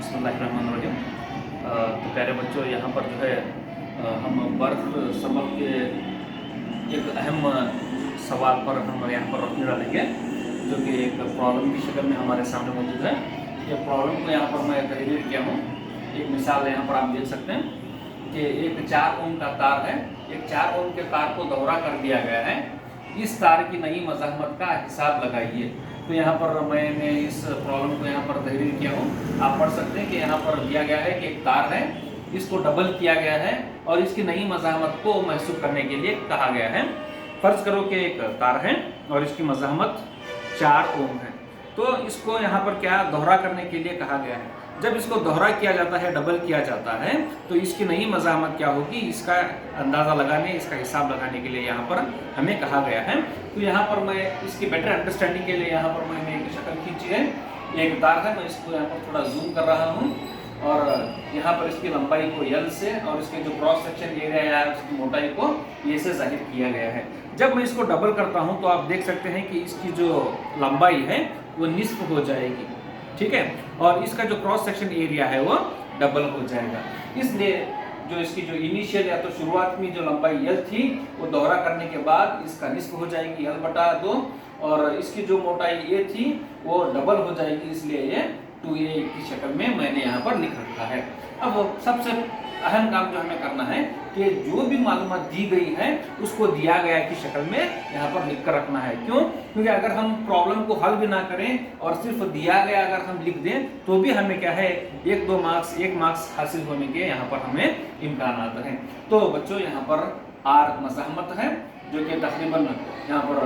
बिस्मिल्लाहिर्रहमानिर्रहीम। तो प्यारे बच्चों, यहाँ पर जो है हम बर्थ सबक के एक अहम सवाल पर हम यहाँ पर रोशनी डालेंगे, जो कि एक प्रॉब्लम की शक्ल में हमारे सामने मौजूद है। ये प्रॉब्लम को यहाँ पर मैं तहरीर किया हूँ। एक मिसाल यहाँ पर आप देख सकते हैं कि एक 4 ओम का तार है। एक 4 ओम के तार को दोहरा कर दिया गया है। इस तार की नई मज़ाहमत का हिसाब लगाइए। तो यहाँ पर मैंने इस प्रॉब्लम को यहाँ पर तहरीर किया हूँ। आप पढ़ सकते हैं कि यहाँ पर दिया गया है कि एक तार है, इसको डबल किया गया है और इसकी नई मज़ाहमत को महसूस करने के लिए कहा गया है। फर्ज करो कि एक तार है और इसकी मज़ाहमत 4 ओम है। तो इसको यहाँ पर क्या दोहरा करने के लिए कहा गया है। जब इसको दोहरा किया जाता है, डबल किया जाता है, तो इसकी नई मज़ाहमत क्या होगी, इसका अंदाज़ा लगाने, इसका हिसाब लगाने के लिए यहाँ पर हमें कहा गया है। तो यहाँ पर मैं इसकी बेटर अंडरस्टैंडिंग के लिए यहाँ पर मैंने एक शक्ल खींची है। एक तार है, मैं इसको यहाँ पर थोड़ा जूम कर रहा हूँ और यहाँ पर इसकी लंबाई को यल से और इसके जो क्रॉस सेक्शन एरिया है उसकी मोटाई को ये से जाहिर किया गया है। जब मैं इसको डबल करता हूँ तो आप देख सकते हैं कि इसकी जो लंबाई है वो निस्फ हो जाएगी, ठीक है, और इसका जो क्रॉस सेक्शन एरिया है वो डबल हो जाएगा। इसलिए जो इसकी जो इनिशियल या तो शुरुआत में जो लंबाई यल थी वो दोहरा करने के बाद इसका निस्फ हो जाएगी यल/2 और इसकी जो मोटाई ए थी वो डबल हो जाएगी, इसलिए ये 2a की शक्ल में मैंने यहाँ पर लिख रखा है। अब सबसे अहम काम जो हमें करना है कि जो भी मालूमात दी गई है उसको दिया गया की शक्ल में यहाँ पर लिख कर रखना है। क्यों? क्योंकि अगर हम प्रॉब्लम को हल भी ना करें और सिर्फ दिया गया अगर हम लिख दें तो भी हमें क्या है 1 मार्क्स हासिल होने के यहाँ पर हमें इम्कानात हैं। तो बच्चों, यहाँ पर आर मज़ाहमत है जो कि तकरीबन यहाँ पर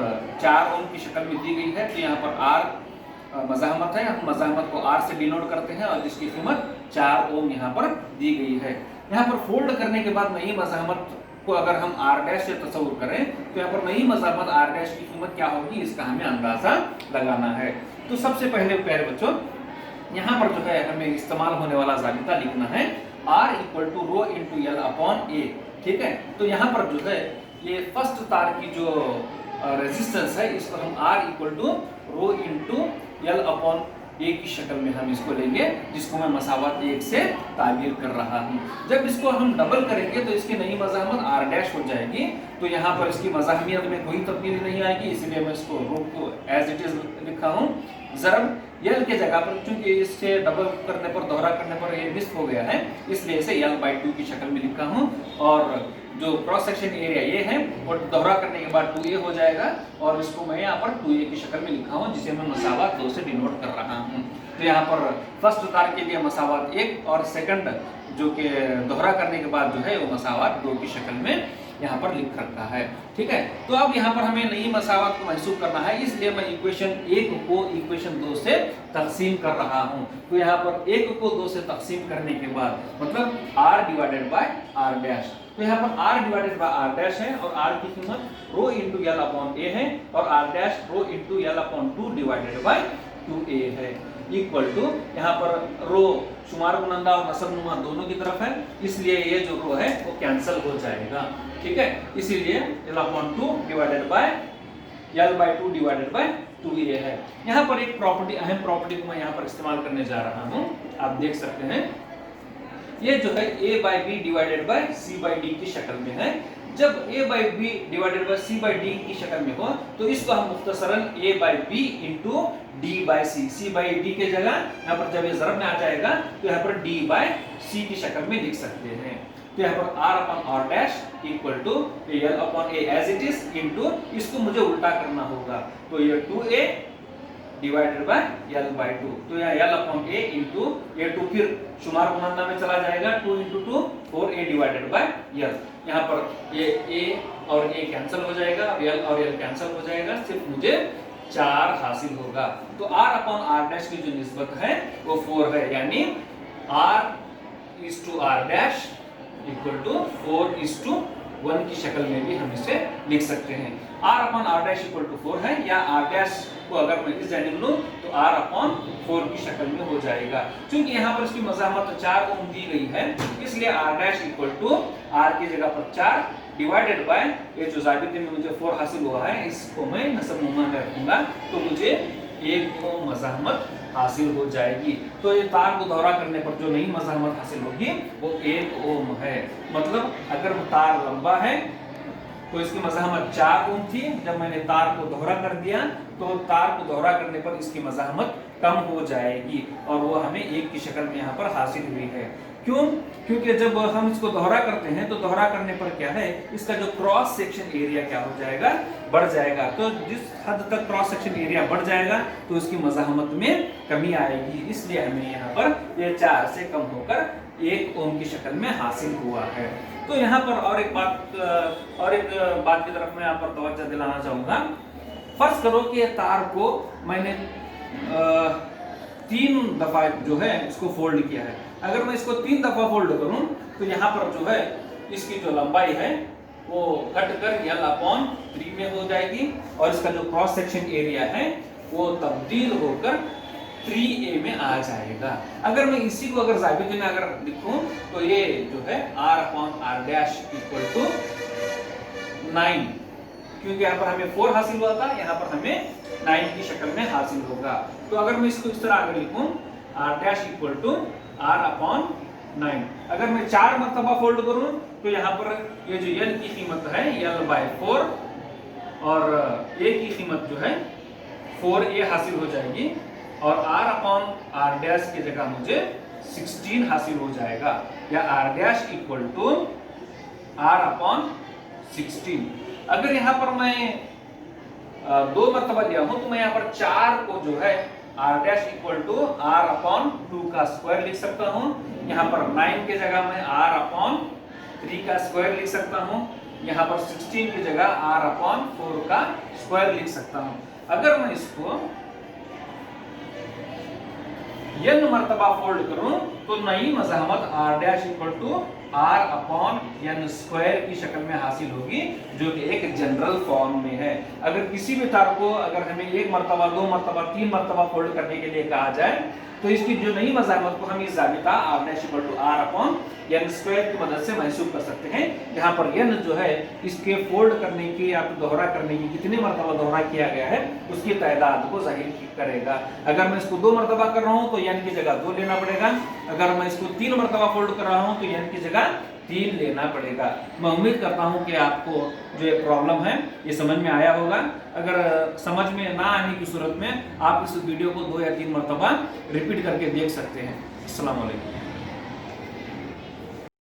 4 ओम की शक्ल में दी गई है। तो यहाँ पर आर मज़ाहमत है, हम मज़ाहमत को आर से डिनोट करते हैं और जिसकी कीमत 4 ओम यहाँ पर दी गई है। यहाँ पर फोल्ड करने के बाद नई मज़ाहमत को अगर हम आर डैश से तस्वुर करें तो यहाँ पर नई मज़ाहमत आर डैश की कीमत क्या होगी, इसका हमें अंदाज़ा लगाना है। तो सबसे पहले प्यारे बच्चों, यहाँ पर जो है हमें इस्तेमाल होने वाला ज़ाबिता लिखना है R = rho into L upon ए, ठीक है। तो यहाँ पर जो है ये फर्स्ट तार की जो रेजिस्टेंस है इसको हम R = rho into L upon ए की शक्ल में हम इसको लेंगे, जिसको मैं मसावत 1 से ताबीर कर रहा हूँ। जब इसको हम डबल करेंगे तो इसकी नई मज़ाहमत आर डैश हो जाएगी। तो यहाँ पर इसकी मज़ाहमियत में कोई तब्दीली नहीं आएगी, इसलिए मैं इसको रो को एज इट इज लिखा हूँ। ज़रब यल के जगह पर, चूंकि इससे डबल करने पर, दोहरा करने पर ये निस्फ हो गया है, इसलिए इसे यल/2 की शक्ल में लिखा हूँ। और जो क्रॉस सेक्शन एरिया ये है और दोहरा करने के बाद 2a हो जाएगा और इसको मैं यहाँ पर 2a की शक्ल में लिखा हूँ, जिसे मैं मसावत 2 से डिनोट कर रहा हूँ। तो यहाँ पर फर्स्ट तार के लिए मसावत 1 और सेकंड जो कि दोहरा करने के बाद जो है वो मसावत 2 की शक्ल में यहाँ पर लिख रखा है, ठीक है। तो अब यहाँ पर हमें नई मसावत को महसूस करना है, इसलिए मैं इक्वेशन 1 को इक्वेशन 2 से तकसीम कर रहा हूँ। तो यहाँ पर 1 को 2 से तकसीम करने के बाद मतलब r/r डैश, तो यहाँ पर r/r डैश है और r की कीमत रो इंटू यल अपॉन ए है और r dash rho into L upon 2/2a है, इक्वल टू यहाँ पर रो शुमार कुनंदा और नसब नुमा दोनों की तरफ है, इसलिए ये जो रो है वो कैंसिल हो जाएगा, ठीक है। इसीलिए यल/2/2a है। यहाँ पर एक प्रॉपर्टी, अहम प्रॉपर्टी को मैं यहाँ पर इस्तेमाल करने जा रहा हूँ। आप देख सकते हैं ये जो है a/b/c/d की शक्ल में है। जब a/b/c/d की शक्ल में हो तो इसको हम मुख्तसरन a/b × d/c, c/d के जगह यहाँ पर जब ये ज़रब में आ जाएगा तो यहाँ पर d/c की शक्ल में लिख सकते हैं। तो यहाँ पर r/r dash equal to L upon A as it is into, इसको मुझे उल्टा करना होगा, तो ये 2a डिवाइडेड बाय यल/2, तो यहाँ यल अपॉन ए इंटू ये 2 फिर शुमार कुनंदा में चला जाएगा, 2 × 2 4a डिवाइडेड बाय यल। यहाँ पर ये a और a कैंसिल हो जाएगा, अब यल और यल कैंसिल हो जाएगा, सिर्फ मुझे 4 हासिल होगा। तो r/r डैश की जो निस्बत है वो 4 है, यानी r/r डैश इक्वल टू 4:1 की शक्ल में भी हम इसे लिख सकते हैं। r/r डैश इक्वल टू 4 है, या r डैश को अगर मैं इस जानिब लूं तो r/4 की शक्ल में हो जाएगा। क्योंकि यहाँ पर इसकी मज़ाहमत 4 ओम दी गई है, इसलिए r dash equal to r की जगह पर 4 डिवाइडेड बाय ये जो ज़ाबिते में मुझे 4 हासिल हुआ है इसको मैं नसब नुमा में रखूंगा, तो मुझे 1 ओम मज़ाहमत हासिल हो जाएगी। तो ये तार को दोहरा करने पर जो नई मज़ाहमत हासिल होगी वो 1 ओम है। मतलब अगर तार लंबा है तो इसकी मज़ाहमत 4 ओम थी, जब मैंने तार को दोहरा कर दिया तो तार को दोहरा करने पर इसकी मज़ाहमत कम हो जाएगी और वो हमें 1 की शक्ल में यहाँ पर हासिल हुई है। क्यों? क्योंकि जब हम इसको दोहरा करते हैं तो दोहरा करने पर क्या है, इसका जो क्रॉस सेक्शन एरिया क्या हो जाएगा, बढ़ जाएगा। तो जिस हद तक क्रॉस सेक्शन एरिया बढ़ जाएगा तो इसकी मज़ाहमत में कमी आएगी, इसलिए हमें यहाँ पर ये 4 से कम होकर 1 ओम की शक्ल में हासिल हुआ है। तो यहाँ पर और एक बात की तरफ मैं यहाँ पर तवज्जो दिलाना चाहूँगा। फर्ज करो कि तार को मैंने 3 दफ़ा जो है इसको फोल्ड किया है। अगर मैं इसको 3 दफ़ा फोल्ड करूं तो यहाँ पर जो है इसकी जो लंबाई है वो घटकर L/3 में हो जाएगी और इसका जो क्रॉस सेक्शन एरिया है वो तब्दील होकर 3a में आ जाएगा। अगर मैं इसी को अगर ज़ाबिते में अगर लिखूं तो ये जो है R/R' = 9, क्योंकि यहाँ पर हमें 4 हासिल हुआ था, यहाँ पर हमें 9 की शक्ल में हासिल होगा। तो अगर मैं इसको इस तरह आगे लिखूं R' = R/9, अगर मैं 4 मरतबा फोल्ड करूं तो यहाँ पर ये जो L की कीमत है L/4 और A की कीमत जो है 4a हासिल हो जाएगी और R/R' की जगह मुझे 16 हासिल हो जाएगा, या R' = R/16। अगर यहाँ पर मैं 2 मरतबा दिया हूं तो मैं यहाँ पर 4 को जो है R' = R/2 का स्क्वायर लिख सकता हूं। यहाँ पर 9 की जगह मैं R/3 का स्क्वायर लिख सकता हूं। यहाँ पर 16 की जगह R/4 का स्क्वायर लिख सकता हूं। अगर मैं इसको n मरतबा फोल्ड करूं तो नई मज़ाहमत R' = R/n² की शक्ल में हासिल होगी, जो कि एक जनरल फॉर्म में है। अगर किसी भी तार को अगर हमें 1 मरतबा, 2 मरतबा, 3 मरतबा फोल्ड करने के लिए कहा जाए तो इसकी जो नई मज़ाहमत को हम इस ज़ाबिता R' = R/n² की मदद से महसूस कर सकते हैं। यहाँ पर n जो है इसके फोल्ड करने की या तो दोहरा करने की कितने मरतबा दोहरा किया गया है उसकी तादाद को जाहिर करेगा। अगर मैं इसको 2 मरतबा कर रहा हूँ तो n की जगह 2 लेना पड़ेगा। अगर मैं इसको 3 मरतबा फोल्ड कर रहा हूँ तो n की जगह 3 लेना पड़ेगा। मैं उम्मीद करता हूँ कि आपको जो ये प्रॉब्लम है ये समझ में आया होगा। अगर समझ में ना आने की सूरत में आप इस वीडियो को 2 या 3 मरतबा रिपीट करके देख सकते हैं। अस्सलाम वालेकुम।